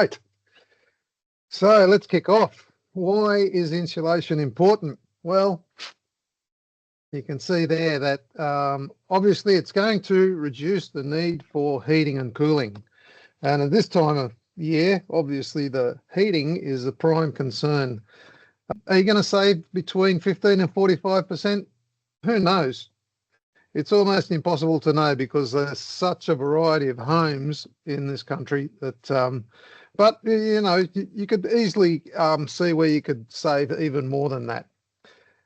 Right. So let's kick off. Why is insulation important? Well, you can see there that obviously it's going to reduce the need for heating and cooling. And at this time of year, obviously the heating is a prime concern. Are you going to save between 15 and 45%? Who knows? It's almost impossible to know because there's such a variety of homes in this country that, but you know, you could easily see where you could save even more than that.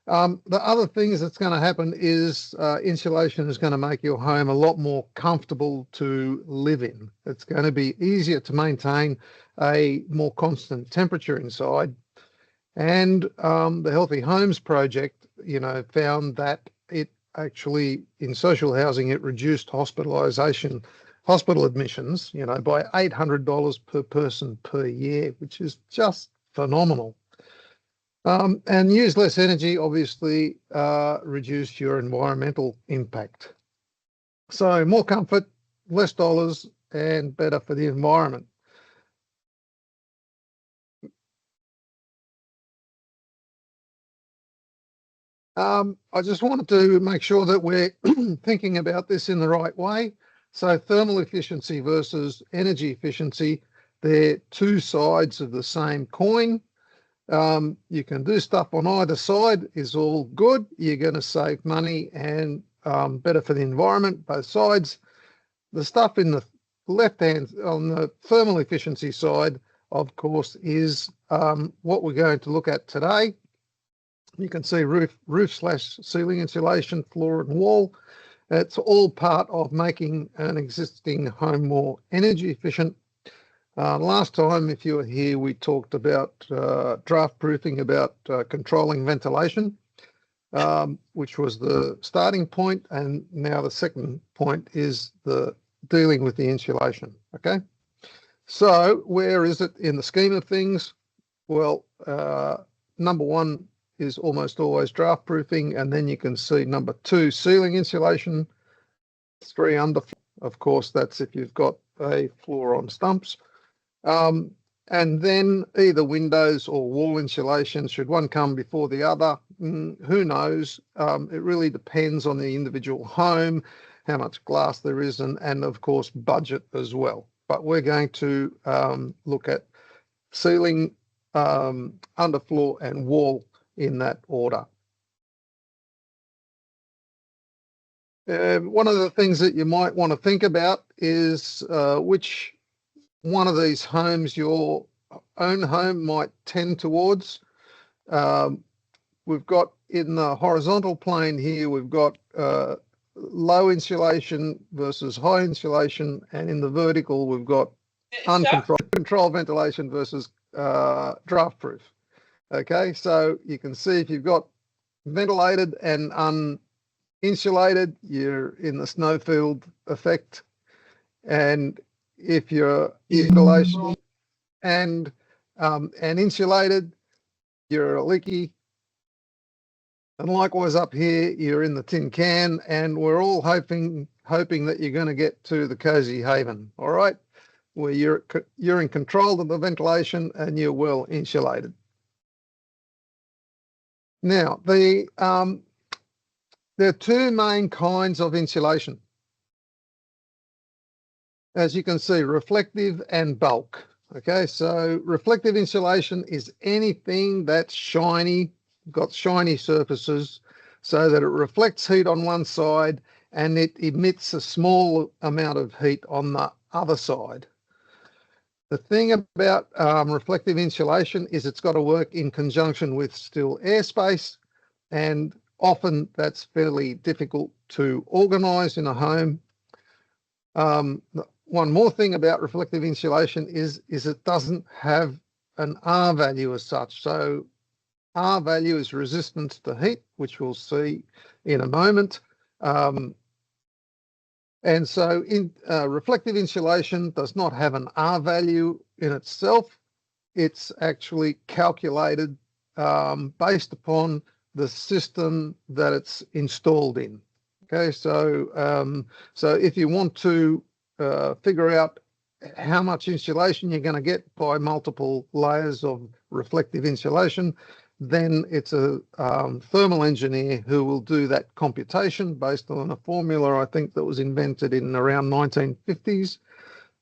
The other things that's going to happen is insulation is going to make your home a lot more comfortable to live in. It's going to be easier to maintain a more constant temperature inside. And the Healthy Homes Project, you know, found that it actually, in social housing, it reduced hospital admissions, you know, by $800 per person per year, which is just phenomenal. And use less energy, obviously, reduce your environmental impact. So more comfort, less dollars, and better for the environment. I just wanted to make sure that we're thinking about this in the right way. So thermal efficiency versus energy efficiency, they're two sides of the same coin. You can do stuff on either side is all good. You're going to save money and better for the environment, both sides. The stuff in the left hand on the thermal efficiency side, of course, is what we're going to look at today. You can see roof/ceiling insulation, floor and wall. It's all part of making an existing home more energy efficient. Last time, if you were here, we talked about draft proofing, about controlling ventilation, which was the starting point. And now the second point is the dealing with the insulation. Okay. So where is it in the scheme of things? Well, number one is almost always draft proofing. And then you can see number two, ceiling insulation, 3 underfloor. Of course, that's if you've got a floor on stumps. And then either windows or wall insulation. Should one come before the other? Who knows? It really depends on the individual home, how much glass there is, and of course, budget as well. But we're going to look at ceiling, underfloor, and wall in that order. One of the things that you might want to think about is which one of these homes your own home might tend towards. We've got in the horizontal plane here, we've got low insulation versus high insulation, and in the vertical, we've got uncontrolled ventilation versus draft proof. Okay, so you can see if you've got ventilated and uninsulated, you're in the snowfield effect, and if you're ventilation and insulated, you're leaky. And likewise up here, you're in the tin can, and we're all hoping that you're going to get to the cozy haven, all right, where you're in control of the ventilation and you're well insulated. Now, there are two main kinds of insulation. As you can see, reflective and bulk. Okay, so reflective insulation is anything that's shiny, got shiny surfaces, so that it reflects heat on one side and it emits a small amount of heat on the other side. The thing about reflective insulation is it's got to work in conjunction with still airspace, and often that's fairly difficult to organise in a home. One more thing about reflective insulation is it doesn't have an R value as such. So R value is resistance to heat, which we'll see in a moment. And so reflective insulation does not have an R value in itself. It's actually calculated based upon the system that it's installed in. Okay, so if you want to figure out how much insulation you're going to get by multiple layers of reflective insulation, then it's a thermal engineer who will do that computation based on a formula, I think, that was invented in around 1950s.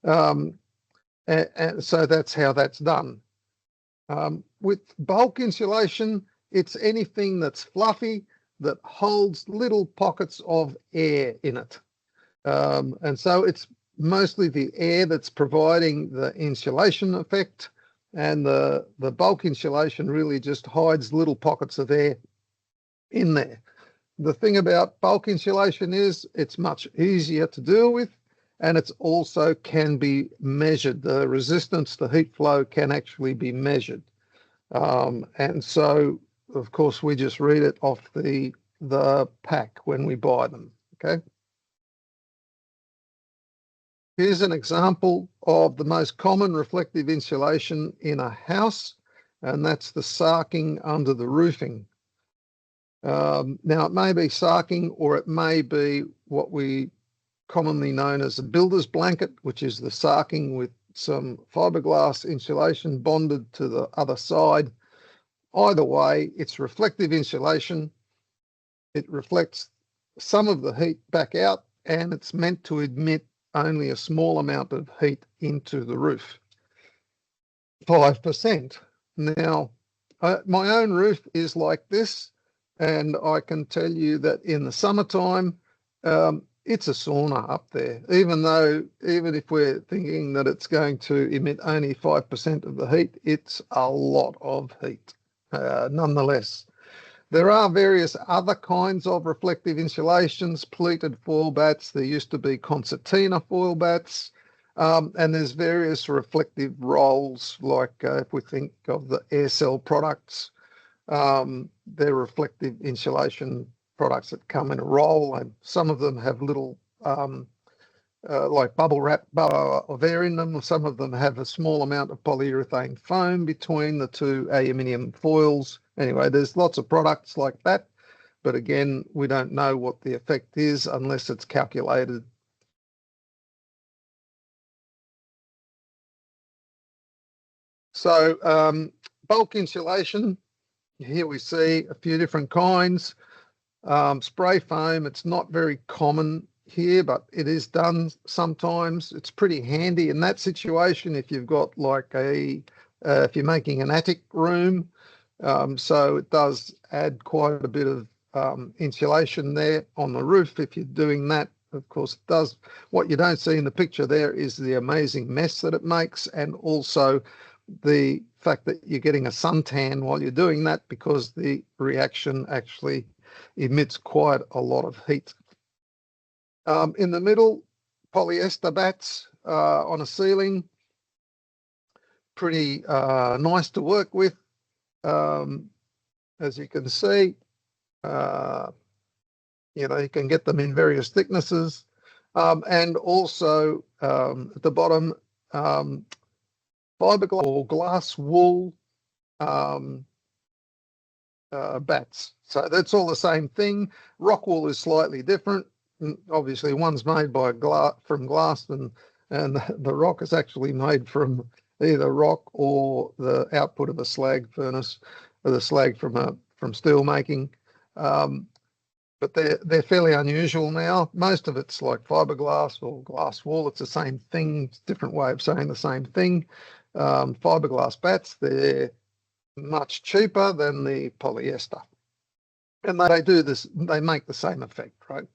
And so that's how that's done. With bulk insulation, it's anything that's fluffy that holds little pockets of air in it. And so it's mostly the air that's providing the insulation effect, and the bulk insulation really just hides little pockets of air in there. The thing about bulk insulation is it's much easier to deal with, and it's also can be measured. The resistance to heat flow can actually be measured. And so, of course, we just read it off the pack when we buy them, okay? Here's an example of the most common reflective insulation in a house, and that's the sarking under the roofing. Now, it may be sarking, or it may be what we commonly known as a builder's blanket, which is the sarking with some fiberglass insulation bonded to the other side. Either way, it's reflective insulation. It reflects some of the heat back out, and it's meant to emit only a small amount of heat into the roof, 5%. Now, my own roof is like this, and I can tell you that in the summertime, it's a sauna up there, even if we're thinking that it's going to emit only 5% of the heat, it's a lot of heat, nonetheless. There are various other kinds of reflective insulations, pleated foil bats. There used to be concertina foil bats, and there's various reflective rolls, like if we think of the air cell products, they're reflective insulation products that come in a roll, and some of them have little like bubble wrap of air in them. Some of them have a small amount of polyurethane foam between the two aluminium foils. Anyway, there's lots of products like that, but again, we don't know what the effect is unless it's calculated. So bulk insulation, here we see a few different kinds. Spray foam, it's not very common here, but it is done sometimes. It's pretty handy in that situation if you've got like if you're making an attic room. So it does add quite a bit of insulation there on the roof if you're doing that. Of course, it does. What you don't see in the picture there is the amazing mess that it makes, and also the fact that you're getting a suntan while you're doing that, because the reaction actually emits quite a lot of heat. In the middle, polyester bats on a ceiling, pretty nice to work with. As you can see, you know, you can get them in various thicknesses, and also at the bottom, fiberglass or glass wool bats. So that's all the same thing. Rock wool is slightly different. Obviously, one's made by from glass, and the rock is actually made from either rock or the output of a slag furnace, or the slag from steel making. But they're fairly unusual now. Most of it's like fiberglass or glass wool. It's the same thing, different way of saying the same thing. Fiberglass bats, they're much cheaper than the polyester, and they do this. They make the same effect, right?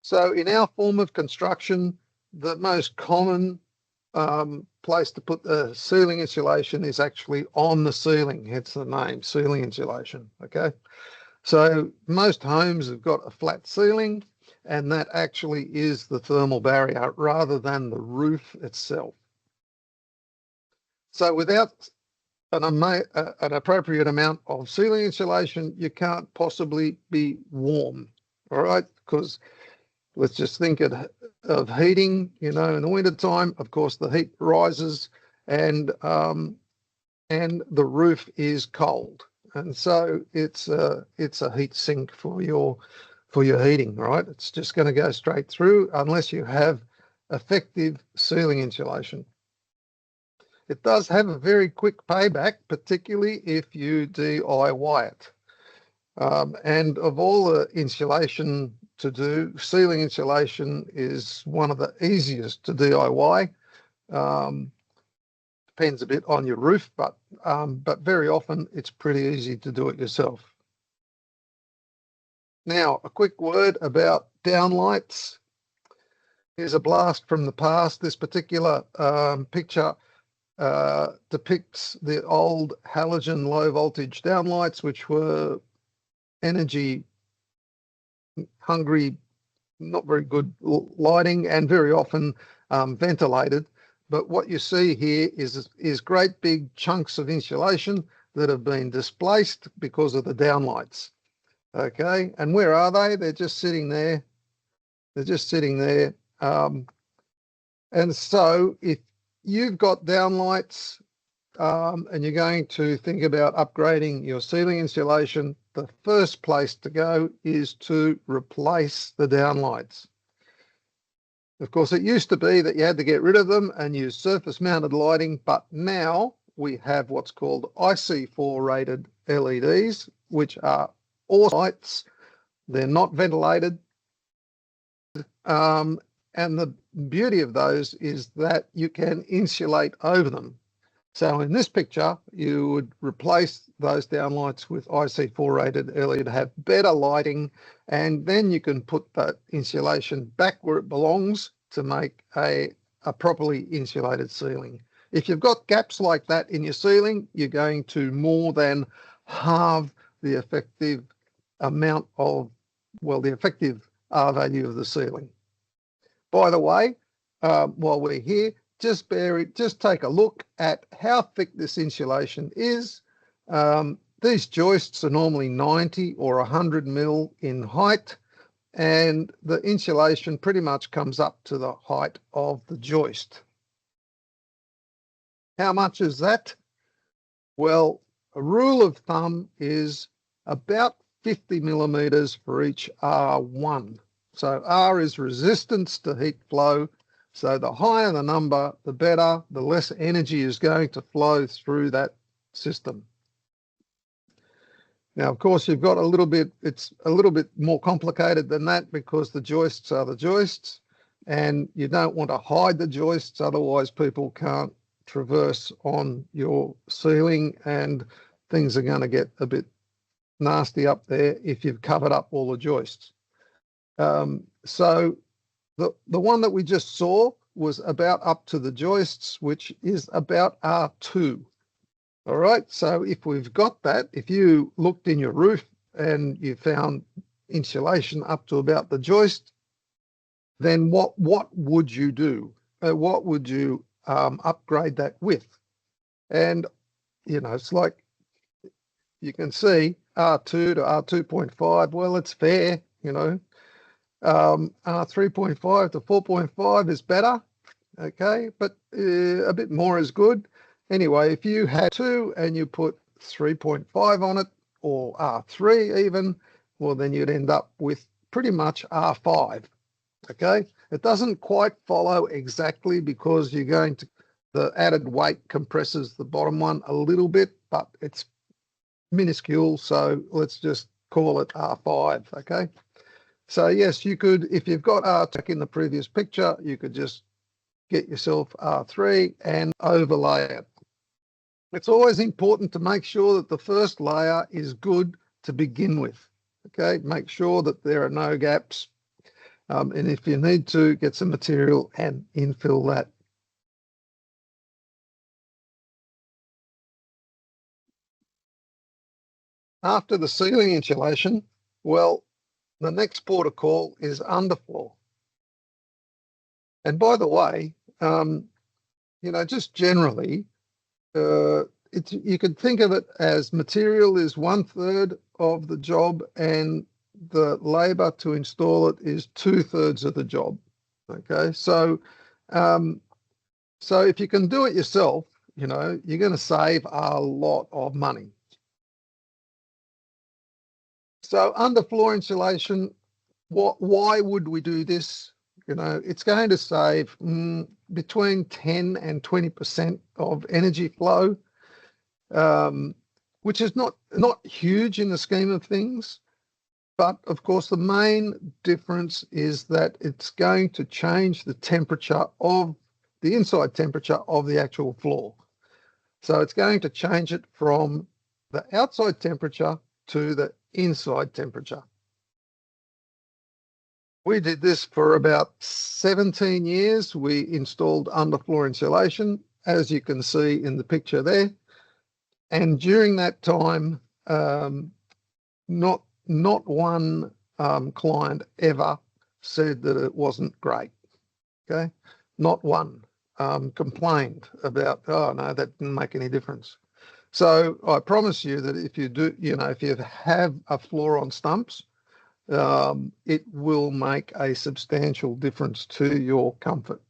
So in our form of construction, the most common place to put the ceiling insulation is actually on the ceiling. Hence the name, ceiling insulation. Okay, so most homes have got a flat ceiling, and that actually is the thermal barrier rather than the roof itself. So without an appropriate amount of ceiling insulation, you can't possibly be warm. All right, because let's just think of heating. You know, in the wintertime, of course, the heat rises, and the roof is cold, and so it's a heat sink for your for your heating, right? It's just going to go straight through unless you have effective ceiling insulation. It does have a very quick payback, particularly if you DIY it. And of all the insulation to do, ceiling insulation is one of the easiest to DIY. Depends a bit on your roof, but very often it's pretty easy to do it yourself. Now, a quick word about downlights. Here's a blast from the past. This particular picture depicts the old halogen low voltage downlights, which were energy hungry, not very good lighting, and very often ventilated. But what you see here is great big chunks of insulation that have been displaced because of the downlights. Okay, and where are they? They're just sitting there. They're just sitting there. And so if you've got downlights and you're going to think about upgrading your ceiling insulation, the first place to go is to replace the downlights. Of course, it used to be that you had to get rid of them and use surface mounted lighting, but now we have what's called IC4 rated LEDs, which are awesome lights. They're not ventilated. And the beauty of those is that you can insulate over them. So in this picture, you would replace those downlights with IC4 rated LED to have better lighting, and then you can put that insulation back where it belongs to make a properly insulated ceiling. If you've got gaps like that in your ceiling, you're going to more than halve the effective amount of, well, the effective R value of the ceiling. By the way, while we're here, just take a look at how thick this insulation is. These joists are normally 90 or 100 mil in height, and the insulation pretty much comes up to the height of the joist. How much is that? Well, a rule of thumb is about 50 millimeters for each R1. So R is resistance to heat flow. So the higher the number, the better, the less energy is going to flow through that system. Now, of course, you've got it's a little bit more complicated than that because the joists are the joists, and you don't want to hide the joists, otherwise people can't traverse on your ceiling and things are going to get a bit nasty up there if you've covered up all the joists. So the one that we just saw was about up to the joists, which is about R2. All right, so if we've got that, if you looked in your roof and you found insulation up to about the joist, then what would you do? What would you upgrade that with? And, you know, it's like you can see R2 to R2.5, well, it's fair, you know. R3.5 to 4.5 is better, okay, but a bit more is good. Anyway, if you had 2 and you put 3.5 on it, or R3 even, well, then you'd end up with pretty much R5, okay? It doesn't quite follow exactly because you're going to, the added weight compresses the bottom one a little bit, but it's minuscule, so let's just call it R5, okay? So yes, you could, if you've got R2 in the previous picture, you could just get yourself R3 and overlay it. It's always important to make sure that the first layer is good to begin with, okay? Make sure that there are no gaps. And if you need to, get some material and infill that. After the ceiling insulation, well, the next port of call is underfloor. And by the way, you know, just generally, you could think of it as material is 1/3 of the job and the labor to install it is 2/3 of the job. Okay, so so if you can do it yourself, you know, you're going to save a lot of money. So underfloor insulation, why would we do this? You know, it's going to save between 10 and 20% of energy flow, which is not huge in the scheme of things. But of course, the main difference is that it's going to change the temperature of the inside temperature of the actual floor. So it's going to change it from the outside temperature to the inside temperature. We did this for about 17 years. We installed underfloor insulation, as you can see in the picture there. And during that time, not one client ever said that it wasn't great. Okay, not one complained about, oh no, that didn't make any difference. So I promise you that if you do, you know, if you have a floor on stumps, it will make a substantial difference to your comfort.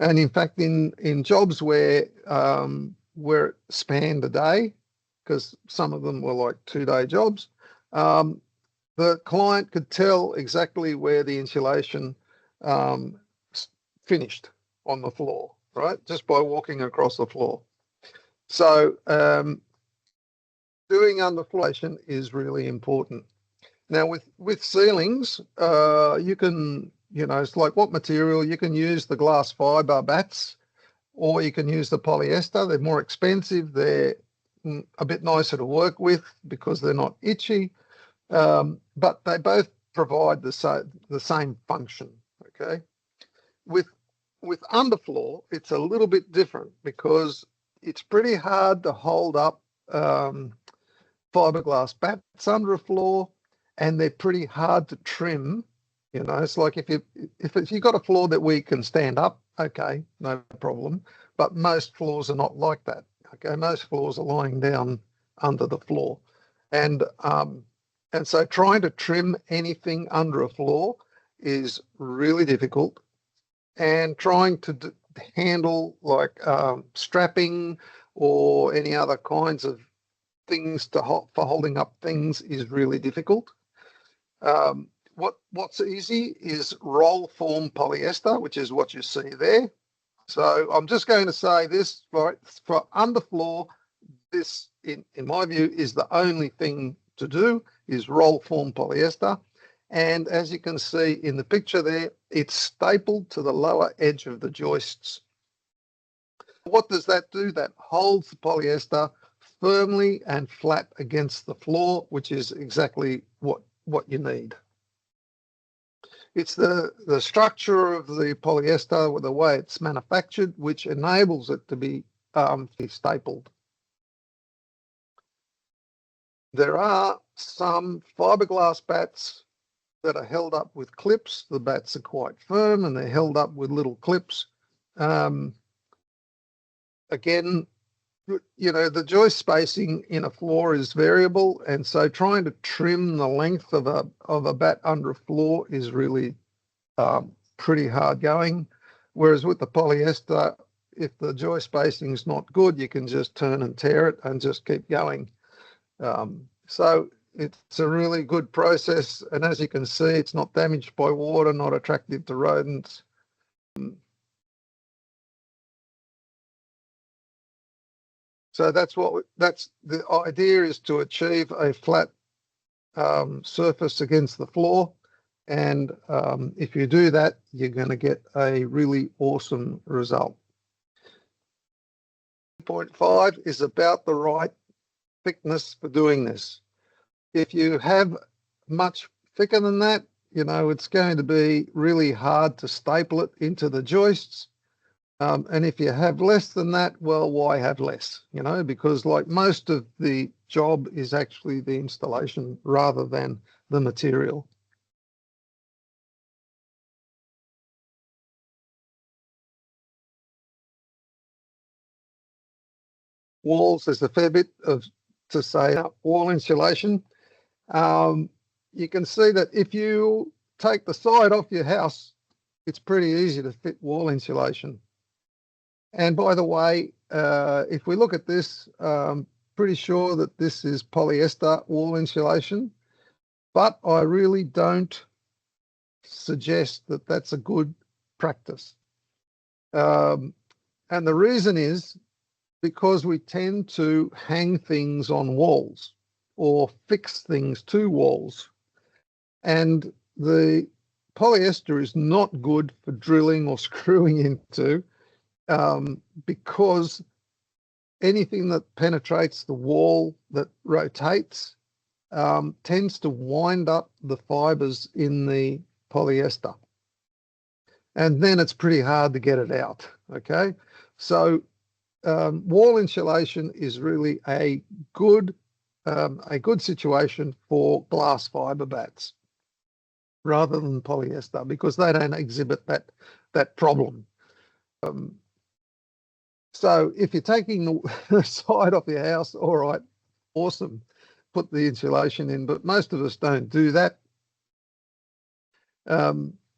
And in fact, in jobs where it spanned a day, because some of them were like 2-day jobs, the client could tell exactly where the insulation finished on the floor, right? Just by walking across the floor. So doing underfloor is really important. Now with ceilings, you can, you know, it's like what material you can use: the glass fiber bats, or you can use the polyester. They're more expensive. They're a bit nicer to work with because they're not itchy, but they both provide the same function. Okay, with underfloor, it's a little bit different because it's pretty hard to hold up fiberglass bats under a floor, and they're pretty hard to trim. You know, it's like if you've got a floor that we can stand up, okay, no problem. But most floors are not like that. Okay, most floors are lying down under the floor, and so trying to trim anything under a floor is really difficult, and trying to handle like strapping or any other kinds of things for holding up things is really difficult. What's easy is roll form polyester, which is what you see there. So I'm just going to say this, right, for underfloor, this in my view is the only thing to do, is roll form polyester. And as you can see in the picture there, it's stapled to the lower edge of the joists. What does that do? That holds the polyester firmly and flat against the floor, which is exactly what you need. It's the structure of the polyester, with the way it's manufactured, which enables it to be stapled. There are some fiberglass bats that are held up with clips. The bats are quite firm and they're held up with little clips. Again, you know, the joist spacing in a floor is variable, and so trying to trim the length of a bat under a floor is really pretty hard going. Whereas with the polyester, if the joist spacing is not good, you can just turn and tear it and just keep going. So it's a really good process, and as you can see, it's not damaged by water, not attractive to rodents. So that's the idea, is to achieve a flat surface against the floor. And if you do that, you're going to get a really awesome result. 2.5 is about the right thickness for doing this. If you have much thicker than that, you know, it's going to be really hard to staple it into the joists. And if you have less than that, well, why have less? You know, because like most of the job is actually the installation rather than the material. Walls, there's a fair bit to say wall insulation. You can see that if you take the side off your house, it's pretty easy to fit wall insulation. And by the way, if we look at this, pretty sure that this is polyester wall insulation, but I really don't suggest that that's a good practice. And the reason is because we tend to hang things on walls or fix things to walls. And the polyester is not good for drilling or screwing into, because anything that penetrates the wall that rotates tends to wind up the fibers in the polyester. And then it's pretty hard to get it out, okay? So wall insulation is really a good situation for glass fiber bats rather than polyester, because they don't exhibit that problem. So if you're taking the side off your house, all right, awesome, put the insulation in, but most of us don't do that.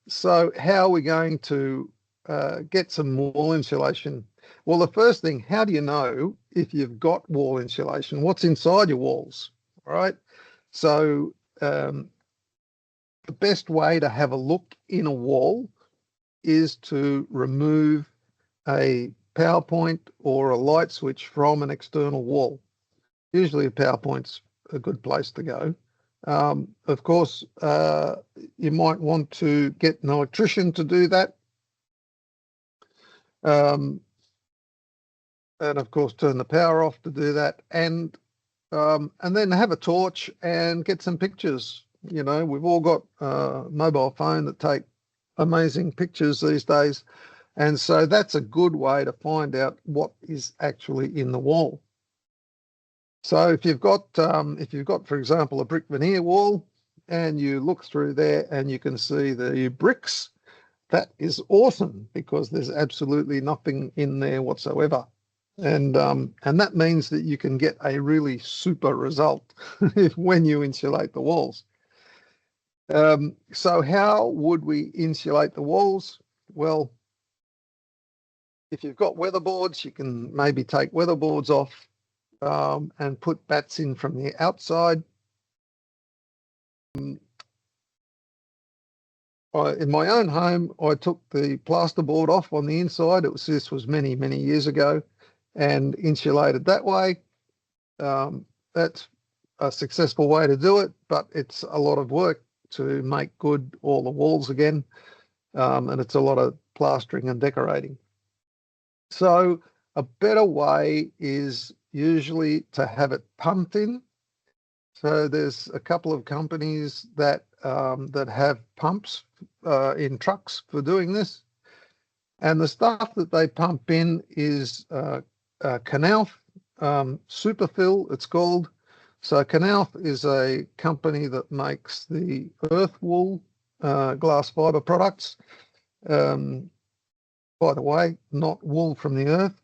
So how are we going to get some wall insulation? Well, the first thing, how do you know if you've got wall insulation? What's inside your walls? All right. So the best way to have a look in a wall is to remove a power point or a light switch from an external wall. Usually a power point's a good place to go. Of course, you might want to get an electrician to do that. And of course, turn the power off to do that. And then have a torch and get some pictures. You know, we've all got a mobile phone that take amazing pictures these days. And so that's a good way to find out what is actually in the wall. So if you've got, for example, a brick veneer wall, and you look through there and you can see the bricks, that is awesome, because there's absolutely nothing in there whatsoever. And that means that you can get a really super result when you insulate the walls. So how would we insulate the walls? Well, if you've got weatherboards, you can maybe take weatherboards off and put bats in from the outside. In my own home, I took the plasterboard off on the inside. This was many, many years ago, and insulated that way. That's a successful way to do it, but it's a lot of work to make good all the walls again, and it's a lot of plastering and decorating. So a better way is usually to have it pumped in. So there's a couple of companies that have pumps in trucks for doing this, and the stuff that they pump in is Knauf Superfill, it's called. So Knauf is a company that makes the earth wool glass fiber products. By the way, not wool from the earth,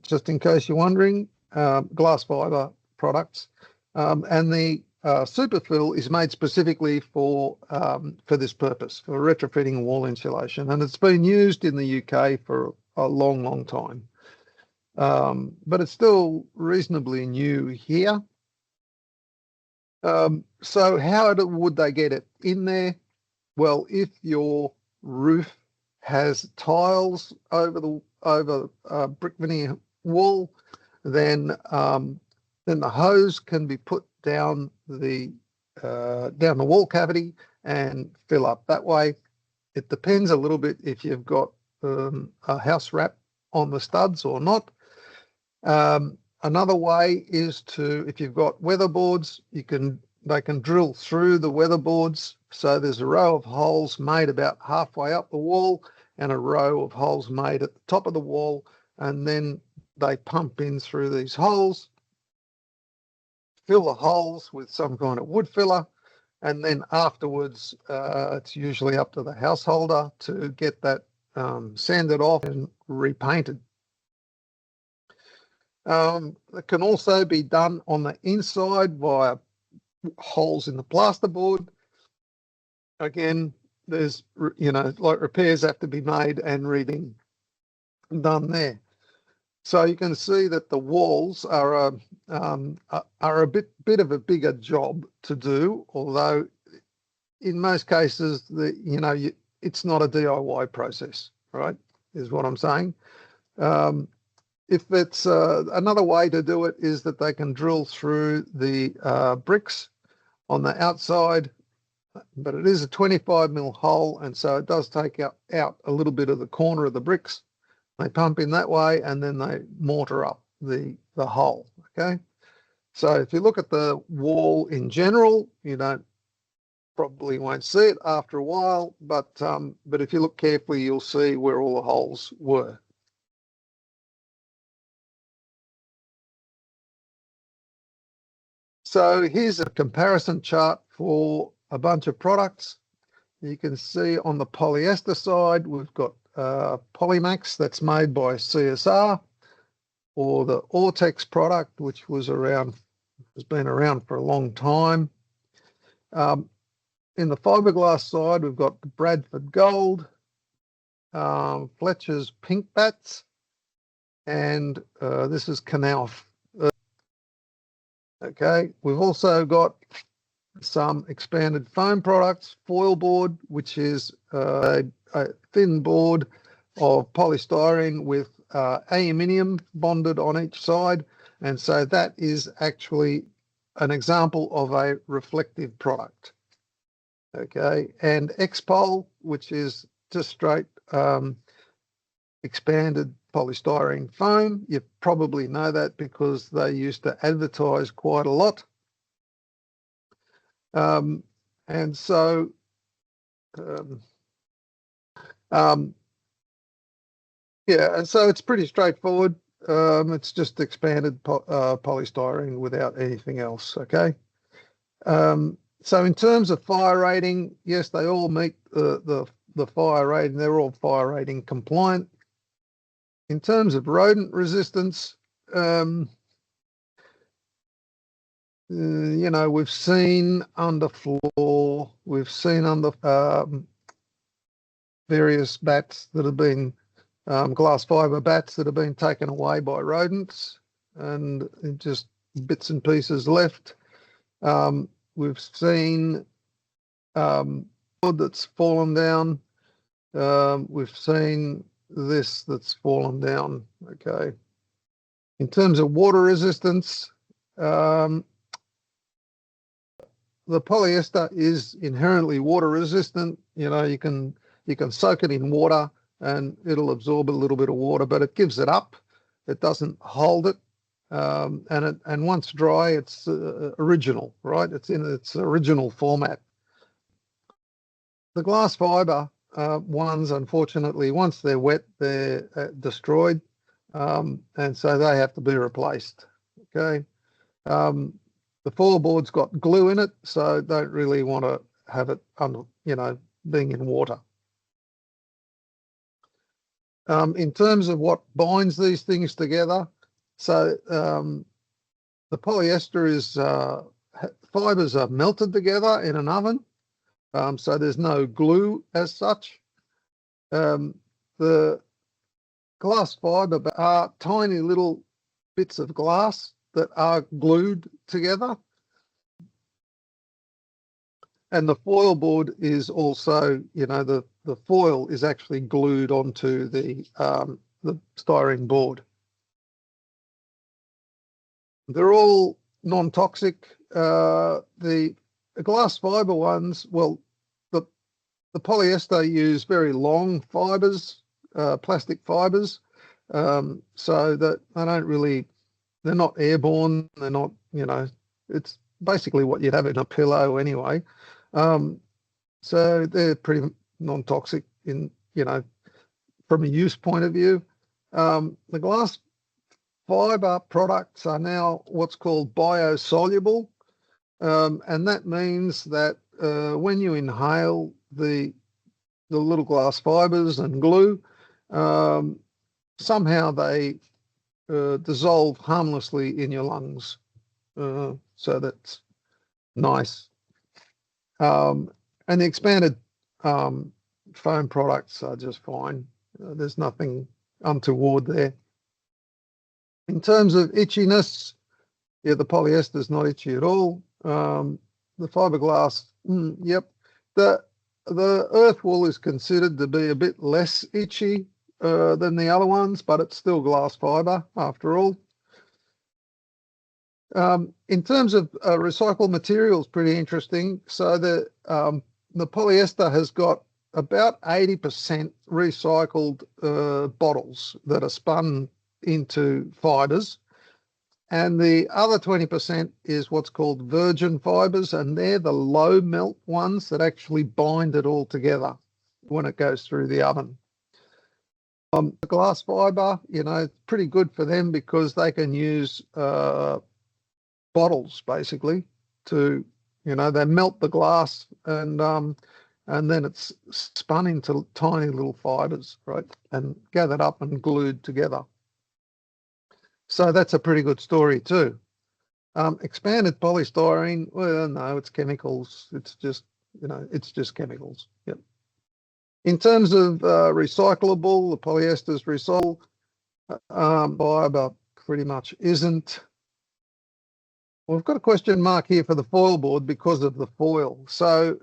just in case you're wondering, glass fiber products. And the Superfill is made specifically for this purpose, for retrofitting wall insulation. And it's been used in the UK for a long, long time. But it's still reasonably new here. So how would they get it in there? Well, if your roof has tiles over brick veneer wall, then the hose can be put down the wall cavity and fill up that way. It depends a little bit if you've got a house wrap on the studs or not. Another way is if you've got weatherboards, they can drill through the weatherboards. So there's a row of holes made about halfway up the wall and a row of holes made at the top of the wall, and then they pump in through these holes, fill the holes with some kind of wood filler, and then afterwards it's usually up to the householder to get that sanded off and repainted. It can also be done on the inside via holes in the plasterboard. Again, there's, like repairs have to be made and reading done there. So you can see that the walls are a bit of a bigger job to do, although in most cases, it's not a DIY process, right? Is what I'm saying. If it's another way to do it is that they can drill through the bricks on the outside, but it is a 25 mil hole, and so it does take out a little bit of the corner of the bricks. They pump in that way, and then they mortar up the hole. Okay, so if you look at the wall in general, you probably won't see it after a while, but if you look carefully, you'll see where all the holes were. So here's a comparison chart for a bunch of products. You can see on the polyester side, we've got Polymax that's made by CSR, or the Ortex product, which has been around for a long time. In the fiberglass side, we've got Bradford Gold, Fletcher's Pink Bats, and this is Knauf. Okay, we've also got some expanded foam products, foil board, which is a thin board of polystyrene with aluminium bonded on each side, and so that is actually an example of a reflective product. Okay, and X-Pol, which is just straight expanded polystyrene foam. You probably know that because they used to advertise quite a lot. And so yeah, and so it's pretty straightforward. It's just expanded polystyrene without anything else. Okay. So in terms of fire rating, yes, they all meet the fire rating. They're all fire rating compliant. In terms of rodent resistance, we've seen Underfloor, we've seen various bats that have been glass fiber bats that have been taken away by rodents, and just bits and pieces left. We've seen wood that's fallen down. We've seen this that's fallen down. Okay. In terms of water resistance, the polyester is inherently water resistant. You can soak it in water and it'll absorb a little bit of water, but it gives it up. It doesn't hold it. And once dry, it's original, right? It's in its original format. The glass fiber ones, unfortunately, once they're wet, they're destroyed, and so they have to be replaced. Okay. The foil board's got glue in it, so don't really want to have it being in water. In terms of what binds these things together, so the polyester is fibers are melted together in an oven, so there's no glue as such. The glass fiber are tiny little bits of glass that are glued together, and the foil board is also, the foil is actually glued onto the styrene board. They're all non-toxic. The glass fiber ones, well, the polyester use very long fibers, plastic fibers, so that they're not airborne. They're not, it's basically what you'd have in a pillow anyway. So they're pretty non-toxic from a use point of view. The glass fiber products are now what's called biosoluble, and that means that when you inhale the little glass fibers and glue, somehow they dissolve harmlessly in your lungs. So that's nice. And the expanded foam products are just fine. There's nothing untoward there. In terms of itchiness, yeah, the polyester is not itchy at all. The fiberglass, yep, The earth wool is considered to be a bit less itchy than the other ones, but it's still glass fiber after all. In terms of recycled materials, pretty interesting. So the polyester has got about 80% recycled bottles that are spun into fibers. And the other 20% is what's called virgin fibers, and they're the low melt ones that actually bind it all together when it goes through the oven. The glass fiber, it's pretty good for them because they can use bottles basically to, they melt the glass and then it's spun into tiny little fibers, right, and gathered up and glued together. So that's a pretty good story too. Expanded polystyrene, well, no, it's chemicals. It's just, it's just chemicals. Yep. In terms of recyclable, the polyester's recyclable, fiber pretty much isn't. Well, we've got a question mark here for the foil board because of the foil. So,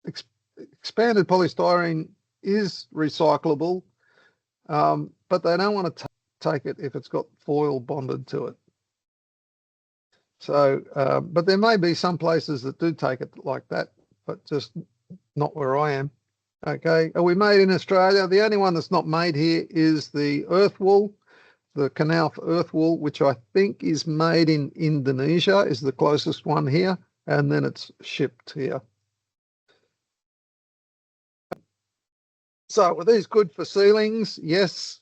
expanded polystyrene is recyclable, but they don't want to take it if it's got foil bonded to it. So, but there may be some places that do take it like that, but just not where I am. Okay, are we made in Australia? The only one that's not made here is the earth wool, the canal for earth wool, which I think is made in Indonesia, is the closest one here, and then it's shipped here. So are these good for ceilings? Yes.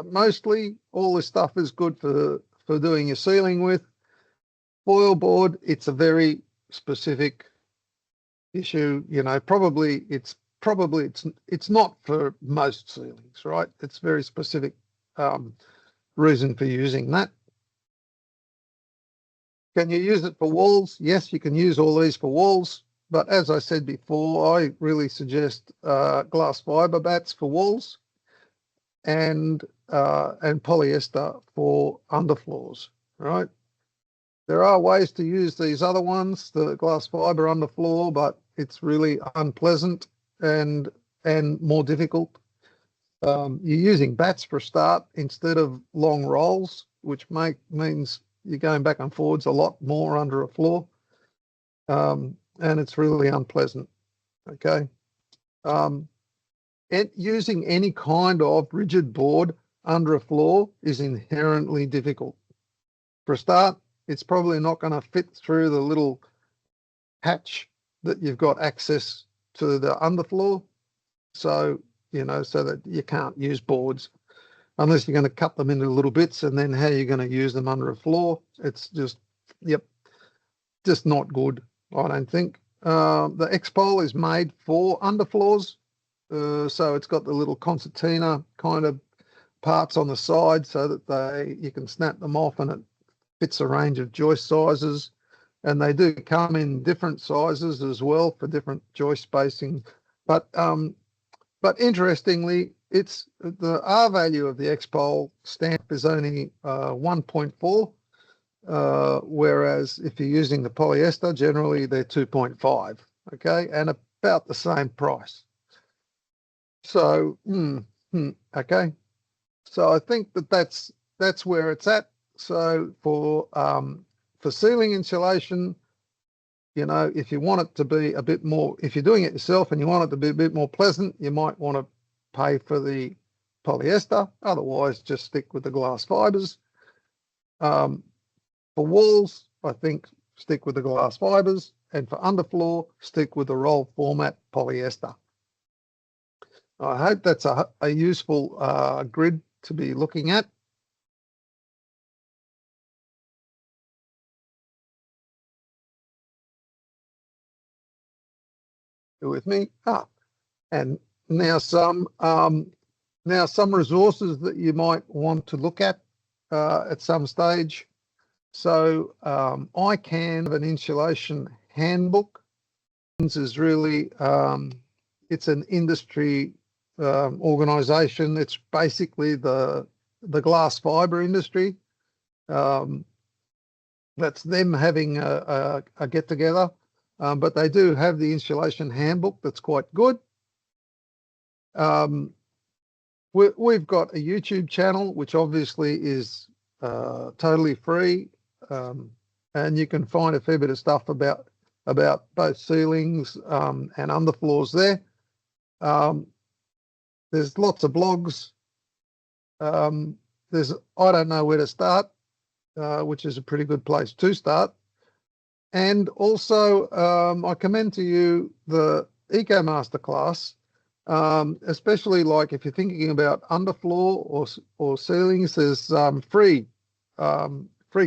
Mostly all this stuff is good for doing your ceiling with. Foil board, it's a very specific issue. Probably it's not for most ceilings, right? It's very specific reason for using that. Can you use it for walls? Yes, you can use all these for walls. But as I said before, I really suggest glass fiber bats for walls and polyester for underfloors, right? There are ways to use these other ones, the glass fiber underfloor, but it's really unpleasant and more difficult. You're using bats for a start instead of long rolls, which means you're going back and forwards a lot more under a floor, and it's really unpleasant. Okay. Using any kind of rigid board under a floor is inherently difficult. For a start, it's probably not going to fit through the little hatch that you've got access to the underfloor. So, so that you can't use boards unless you're going to cut them into little bits, and then how you're going to use them under a floor. It's just, just not good, I don't think. The X-Pole is made for underfloors. So it's got the little concertina kind of parts on the side so that you can snap them off, and it fits a range of joist sizes, and they do come in different sizes as well for different joist spacing. But interestingly, it's the R value of the X-Pole stamp is only 1.4, whereas if you're using the polyester, generally they're 2.5. Okay, and about the same price. So, okay. So I think that's where it's at. So for ceiling insulation, if you want it to be a bit more, if you're doing it yourself and you want it to be a bit more pleasant, you might want to pay for the polyester. Otherwise, just stick with the glass fibers. For walls, I think stick with the glass fibers, and for underfloor, stick with the roll format polyester. I hope that's a useful grid to be looking at. With me. And now some resources that you might want to look at some stage. So ICAN, an insulation handbook, is really it's an industry organization. It's basically the glass fiber industry. That's them having a get together. but they do have the insulation handbook that's quite good. We've got a YouTube channel, which obviously is totally free, and you can find a fair bit of stuff about both ceilings and underfloors there. There's lots of blogs. I don't know where to start, which is a pretty good place to start. And also, I commend to you the Eco Masterclass, especially like if you're thinking about underfloor or ceilings. There's free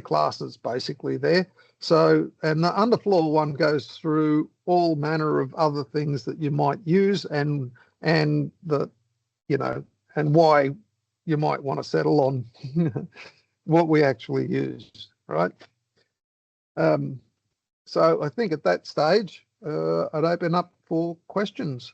classes basically there. So, and the underfloor one goes through all manner of other things that you might use and the, you know, and why you might want to settle on what we actually use, right? So I think at that stage, I'd open up for questions.